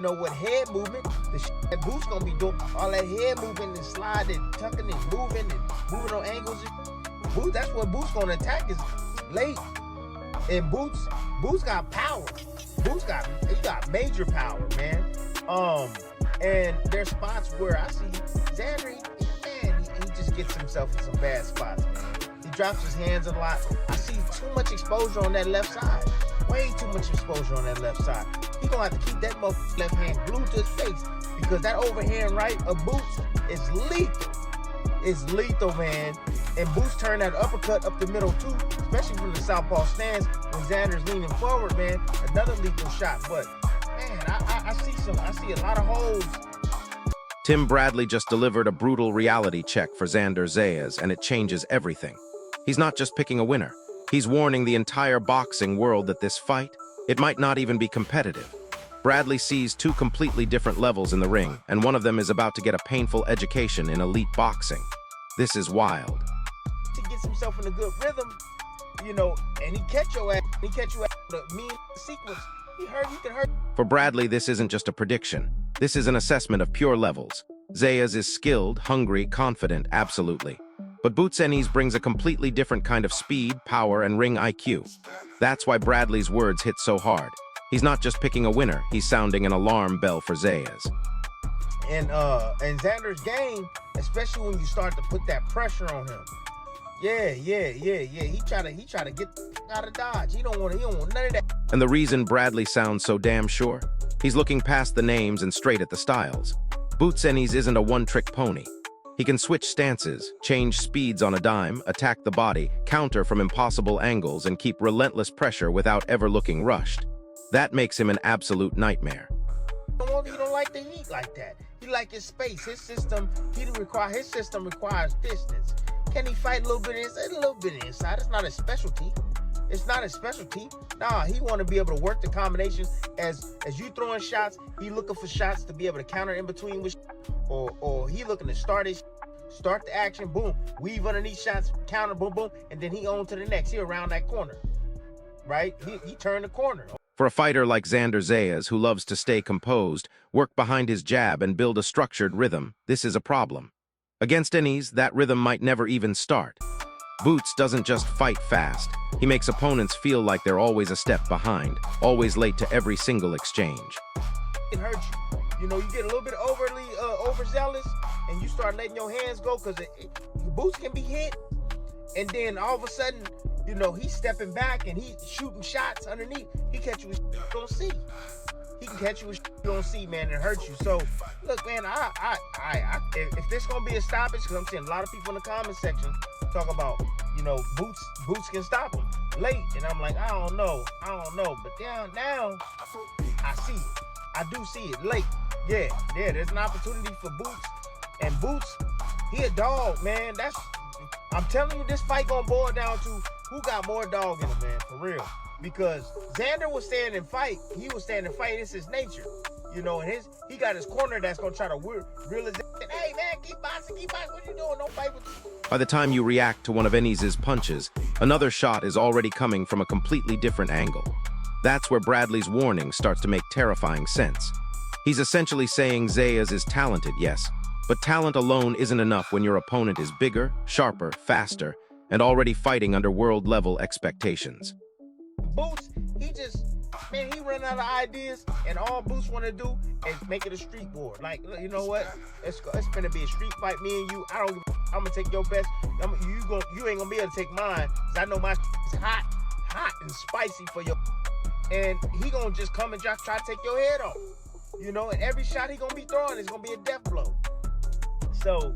with head movement, the shit that Boot's gonna be doing, all that head movement and sliding, tucking and moving on angles. Boot, that's what Boot's gonna attack is late. And Boot's got power. He got major power, man. And there's spots where I see Xander, he just gets himself in some bad spots, man. He drops his hands a lot. I see too much exposure on that left side. Way too much exposure on that left side. He gonna have to keep that left hand glued to his face because that overhand right of Boots is lethal. It's lethal, man. And Boots turn that uppercut up the middle too, especially from the southpaw stance when Xander's leaning forward, man. Another lethal shot, but man, I see a lot of holes. Tim Bradley just delivered a brutal reality check for Xander Zayas, and it changes everything. He's not just picking a winner. He's warning the entire boxing world that this fight, it might not even be competitive. Bradley sees two completely different levels in the ring, and one of them is about to get a painful education in elite boxing. This is wild. He gets himself in a good rhythm, and he catch your ass. He catch you at the mean sequence. He can hurt. For Bradley, this isn't just a prediction. This is an assessment of pure levels. Zayas is skilled, hungry, confident, absolutely. But Boots Ennis brings a completely different kind of speed, power, and ring IQ. That's why Bradley's words hit so hard. He's not just picking a winner, he's sounding an alarm bell for Zayas. And Xander's game, especially when you start to put that pressure on him. Yeah. He try to get out of Dodge. He don't want none of that. And the reason Bradley sounds so damn sure? He's looking past the names and straight at the styles. Boots Ennis isn't a one-trick pony. He can switch stances, change speeds on a dime, attack the body, counter from impossible angles, and keep relentless pressure without ever looking rushed. That makes him an absolute nightmare. He don't like the heat like that. He like his space. His system requires distance. Can he fight a little bit inside? A little bit inside. It's not a specialty. Nah, he want to be able to work the combinations as you throwing shots. He looking for shots to be able to counter in between with, or he looking to start the action, boom, weave underneath shots, counter, boom, boom, and then he on to the next. He around that corner, right? He turned the corner. For a fighter like Xander Zayas, who loves to stay composed, work behind his jab, and build a structured rhythm, this is a problem. Against Ennis, that rhythm might never even start. Boots doesn't just fight fast. He makes opponents feel like they're always a step behind, always late to every single exchange. It hurts you. You get a little bit overly overzealous, and you start letting your hands go because Boots can be hit, and then all of a sudden, he's stepping back and he's shooting shots underneath. He catch you with you don't see. He can catch you with you don't see, man, and hurt you. So, look, man, if there's gonna be a stoppage, because I'm seeing a lot of people in the comment section talk about, Boots can stop him late, and I'm like, I don't know, but now, I see it. I do see it late. Yeah, there's an opportunity for Boots, and Boots, he a dog, man. I'm telling you, this fight gonna boil down to who got more dog in him, man, for real. Because Xander was standing and fight. He was standing and fight. It's his nature. And he got his corner that's gonna try to realize, hey man, keep boxing, what you doing? Don't fight with me. By the time you react to one of Ennis's punches, another shot is already coming from a completely different angle. That's where Bradley's warning starts to make terrifying sense. He's essentially saying Zayas is talented, yes, but talent alone isn't enough when your opponent is bigger, sharper, faster, and already fighting under world-level expectations. Boots, he run out of ideas, and all Boots want to do is make it a street war. Like, you know what? It's gonna be a street fight, me and you. I'm gonna take your best. You ain't gonna be able to take mine, because I know my is hot and spicy for your. And he gonna just come and just try to take your head off. And every shot he gonna be throwing is gonna be a death blow. So,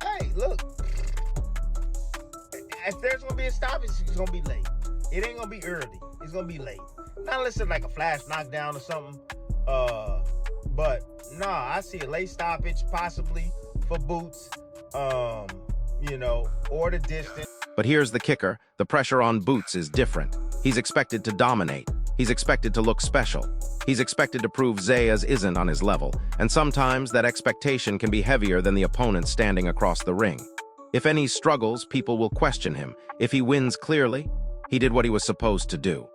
hey, look. If there's gonna be a stoppage, it's gonna be late. It ain't gonna be early. It's gonna be late. Not unless it's like a flash knockdown or something. But nah, I see a late stoppage possibly for Boots. Or the distance. But here's the kicker. The pressure on Boots is different. He's expected to dominate. He's expected to look special. He's expected to prove Zayas isn't on his level. And sometimes that expectation can be heavier than the opponent standing across the ring. If Ennis struggles, people will question him. If he wins clearly, he did what he was supposed to do.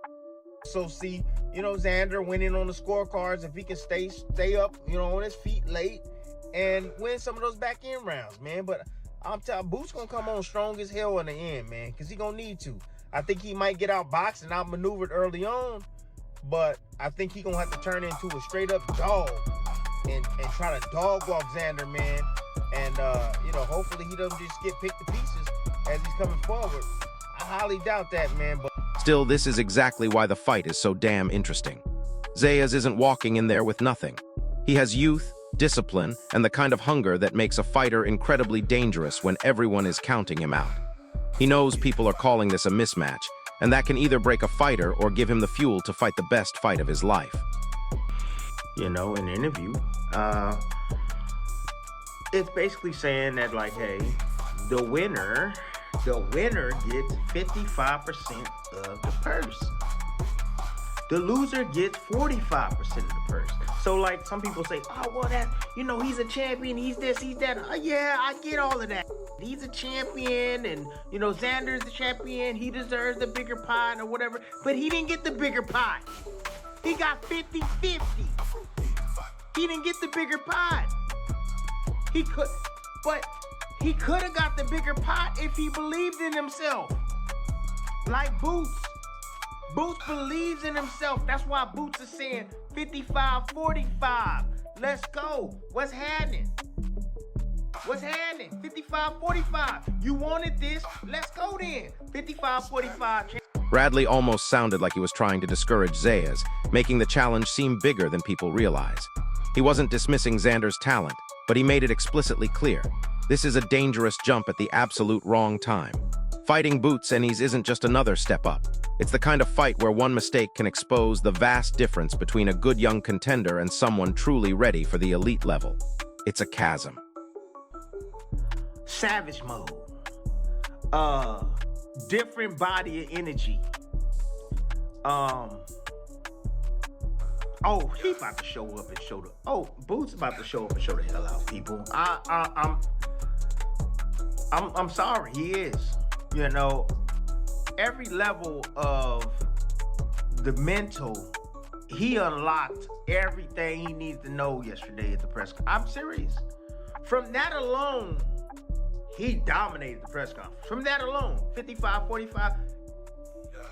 So see, Xander winning on the scorecards if he can stay up, on his feet late and win some of those back end rounds, man. But I'm telling you, Boot's gonna come on strong as hell in the end, man, because he gonna need to. I think he might get outboxed and outmaneuvered early on, but I think he gonna have to turn into a straight up dog and try to dog walk Xander, man. And hopefully he doesn't just get picked to pieces as he's coming forward. I highly doubt that, man. But Still, this is exactly why the fight is so damn interesting. Zayas isn't walking in there with nothing. He has youth, discipline, and the kind of hunger that makes a fighter incredibly dangerous when everyone is counting him out. He knows people are calling this a mismatch, and that can either break a fighter or give him the fuel to fight the best fight of his life. In the interview, it's basically saying that, like, hey, the winner gets 55% of the purse. The loser gets 45% of the purse. So, like, some people say, oh, well, he's a champion, he's this, he's that. Yeah, I get all of that. He's a champion, and, Xander's the champion, he deserves the bigger pot or whatever, but he didn't get the bigger pot. He got 50-50. He didn't get the bigger pot. He could have got the bigger pot if he believed in himself. Like Boots. Boots believes in himself. That's why Boots is saying 55-45. Let's go. What's happening? 55-45. You wanted this? Let's go then. 55-45. Bradley almost sounded like he was trying to discourage Zayas, making the challenge seem bigger than people realize. He wasn't dismissing Xander's talent, but he made it explicitly clear. This is a dangerous jump at the absolute wrong time. Fighting Boots Ennis isn't just another step up. It's the kind of fight where one mistake can expose the vast difference between a good young contender and someone truly ready for the elite level. It's a chasm. Savage mode. Different body of energy. Oh, he about to show up and show the. Oh, Boots about to show up and show the hell out, people. I'm sorry, he is. Every level of the mental, he unlocked everything he needs to know yesterday at the press conference. I'm serious. From that alone, he dominated the press conference. From that alone, 55-45,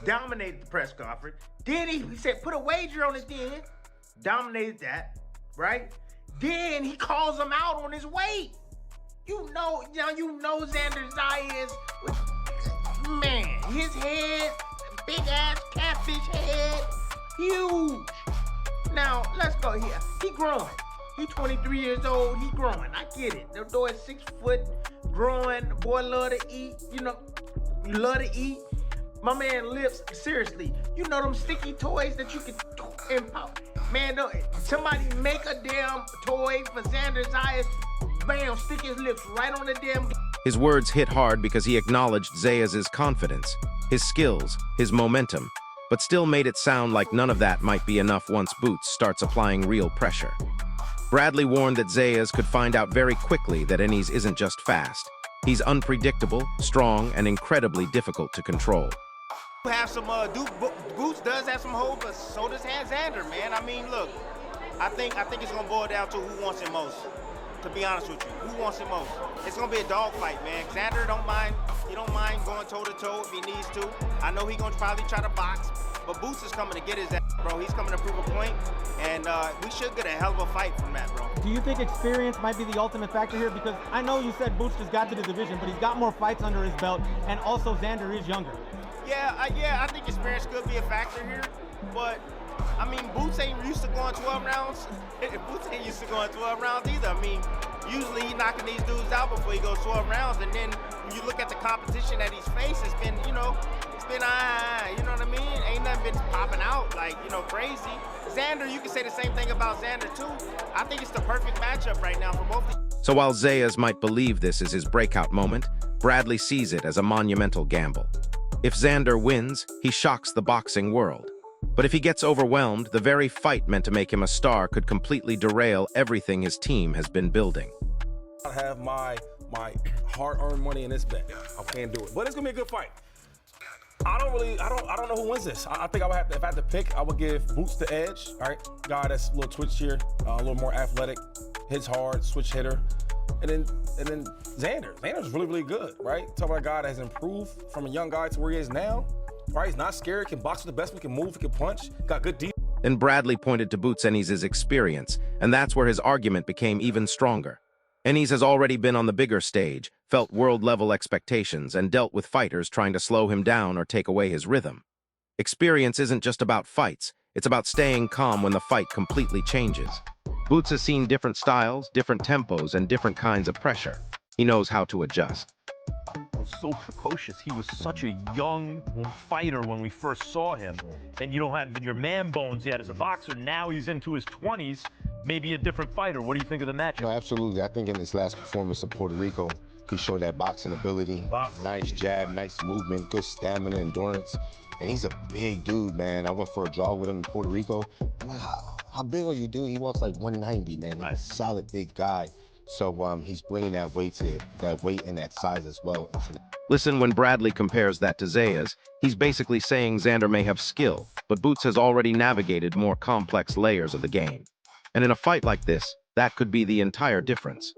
dominated the press conference. Then he said, put a wager on it then. Dominated that, right? Then he calls him out on his weight. You know Xander Zayas, man, his head, big ass catfish head, huge. Now, let's go here. He growing. He 23 years old, he growing. I get it. The boy is 6 foot, growing. The boy love to eat, you love to eat. My man lips, seriously, them sticky toys that you can impop. Man, somebody make a damn toy for Xander Zayas. Bam, stick his lips right on the damn. His words hit hard because he acknowledged Zayas' confidence, his skills, his momentum, but still made it sound like none of that might be enough once Boots starts applying real pressure. Bradley warned that Zayas could find out very quickly that Ennis isn't just fast. He's unpredictable, strong, and incredibly difficult to control. Have some Boots does have some hope, but so does Xander, man. I mean, look, I think it's gonna boil down to who wants it most. To be honest with you, who wants it most? It's gonna be a dogfight, man. Xander don't mind going toe to toe if he needs to. I know he's gonna probably try to box, but Boots is coming to get his ass, bro. He's coming to prove a point, and we should get a hell of a fight from that, bro. Do you think experience might be the ultimate factor here? Because I know you said Boots just got to the division, but he's got more fights under his belt, and also Xander is younger. Yeah, I think experience could be a factor here, but I mean, Boots ain't used to going 12 rounds. Boots ain't used to going 12 rounds either. I mean, usually he's knocking these dudes out before he goes 12 rounds, and then when you look at the competition that he's faced, it's been, you know what I mean? Ain't nothing been popping out like, crazy. Xander, you can say the same thing about Xander too. I think it's the perfect matchup right now for both of them. So while Zayas might believe this is his breakout moment, Bradley sees it as a monumental gamble. If Xander wins, he shocks the boxing world. But if he gets overwhelmed, the very fight meant to make him a star could completely derail everything his team has been building. I have my hard-earned money in this bet. I can't do it, but it's gonna be a good fight. I don't know who wins this. I think I would have to, if I had to pick, I would give Boots the edge. All right, guy that's a little twitchier, a little more athletic, hits hard, switch hitter, and then Xander. Xander's really good, right? Talk about a guy that has improved from a young guy to where he is now. Right, he's not scared, can box with the best, he can move, he can punch, got good defense. Then Bradley pointed to Boots Ennis' experience, and that's where his argument became even stronger. Ennis has already been on the bigger stage, felt world-level expectations, and dealt with fighters trying to slow him down or take away his rhythm. Experience isn't just about fights, it's about staying calm when the fight completely changes. Boots has seen different styles, different tempos, and different kinds of pressure. He knows how to adjust. So precocious. He was such a young fighter when we first saw him. And you don't have your man bones yet as a boxer. Now he's into his 20s, maybe a different fighter. What do you think of the matchup? No, absolutely. I think in his last performance in Puerto Rico, he showed that boxing ability. Nice jab, nice movement, good stamina, endurance. And he's a big dude, man. I went for a draw with him in Puerto Rico. I'm like, how big are you, dude? He walks like 190, man. He's a solid big guy. So he's bringing that weight and that size as well. Listen, when Bradley compares that to Zayas, he's basically saying Xander may have skill, but Boots has already navigated more complex layers of the game. And in a fight like this, that could be the entire difference.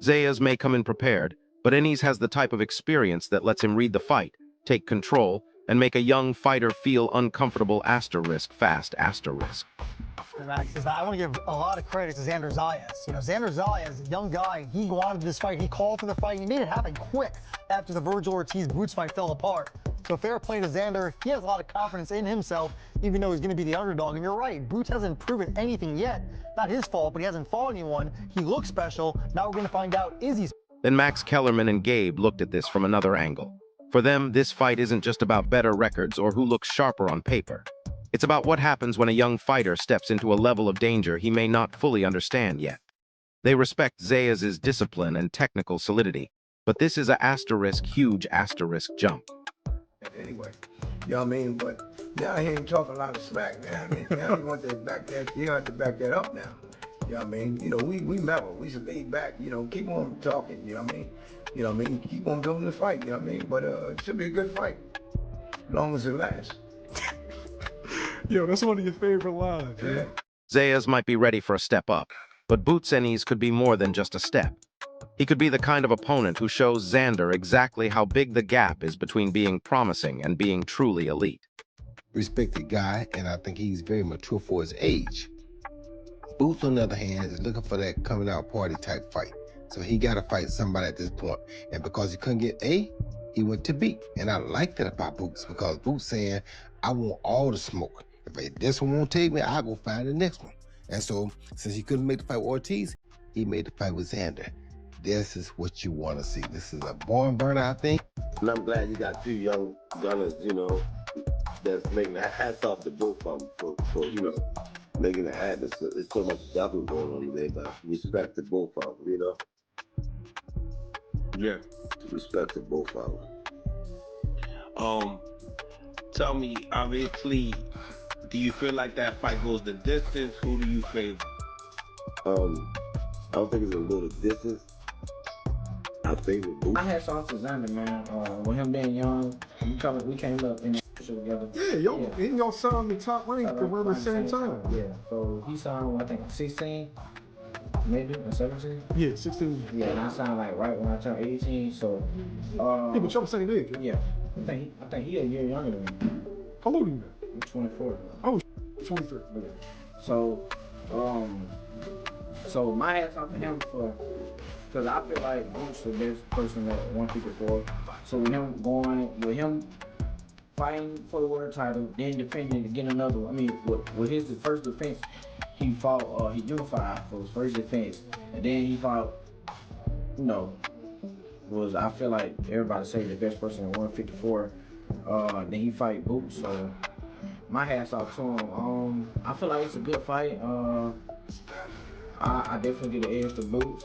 Zayas may come in prepared, but Ennis has the type of experience that lets him read the fight, take control, and make a young fighter feel uncomfortable fast. Max, I want to give a lot of credit to Xander Zayas. You know, Xander Zayas, a young guy, he wanted this fight, he called for the fight, he made it happen quick after the Virgil Ortiz-Boots fight fell apart. So fair play to Xander, he has a lot of confidence in himself, even though he's going to be the underdog. And you're right, Boots hasn't proven anything yet. Not his fault, but he hasn't fought anyone. He looks special. Now we're going to find out, is he? Then Max Kellerman and Gabe looked at this from another angle. For them, this fight isn't just about better records or who looks sharper on paper. It's about what happens when a young fighter steps into a level of danger he may not fully understand yet. They respect Zayas' discipline and technical solidity, but this is a huge asterisk jump. Anyway, you know what I mean? But now he ain't talking a lot of smack, man. I mean, now he want to back that, he have to back that up now. You know what I mean? You know, we never, we should lay back, you know, keep on talking, you know what I mean? You know what I mean? Keep on building the fight, you know what I mean? But it should be a good fight, as long as it lasts. Yo, that's one of your favorite lines, man. Yeah. Zayas might be ready for a step up, but Boots Ennis could be more than just a step. He could be the kind of opponent who shows Xander exactly how big the gap is between being promising and being truly elite. Respected guy, and I think he's very mature for his age. Boots, on the other hand, is looking for that coming out party type fight. So he got to fight somebody at this point. And because he couldn't get A, he went to B. And I like that about Boots, because Boots saying, I want all the smoke. If this one won't take me, I'll go find the next one. And so, since he couldn't make the fight with Ortiz, he made the fight with Xander. This is what you want to see. This is a barn burner, I think. And I'm glad you got two young gunners, you know, that's making the hats off to both of them for you know, making the hat. There's so much development going on today, but respect to both of them, you know? Yeah. Respect to both of them. Tell me, obviously, do you feel like that fight goes the distance? Who do you favor? I don't think it's a little distance. I favor Boots. My hat's off to Xander, man. With him being young, we came up in the show together. Yeah, y'all signed the top rank around the same time. Yeah, so he signed, I think, 16, maybe, or 17? Yeah, 16. Yeah, and I signed like right when I turned 18, so. Yeah, but y'all the same age, right? Yeah, I think he a year younger than me. How old are you? I'm 24. Oh, 23. Okay. So my hat's off to him because I feel like Boots the best person at 154. So with him fighting for the world title, then defending to get another one. I mean, with his first defense, he fought, he unified for his first defense. And then he fought, you know, I feel like everybody say the best person at 154. Then he fight Boots, so my hat's off to him. I feel like it's a good fight. I definitely get an edge to Boots.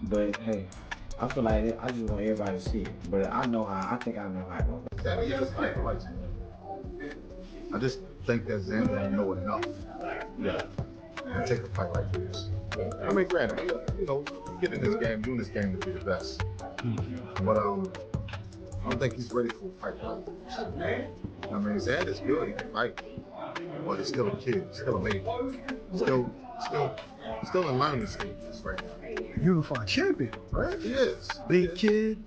But hey, I feel like I just want everybody to see it. But I think I know how it goes. I just think that Xander don't know enough. Yeah. And take a fight like this. I mean, granted, you know, you get in this game, doing this game to be the best. But I don't think he's ready for a fight like this. I mean, Zad is good, he can fight, but he's still a kid, still a baby, still in learning stages right now. Unified champion, Right? He is. big kid.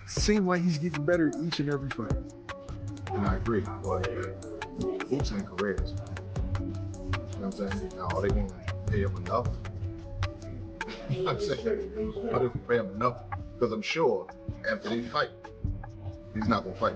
Seems like he's getting better each and every fight. And I agree, but Boots ain't careers. You know what I'm saying? Now, are they going to pay him enough? You know what I'm saying? Are they going to pay him enough? Because I'm sure after they fight, he's not going to fight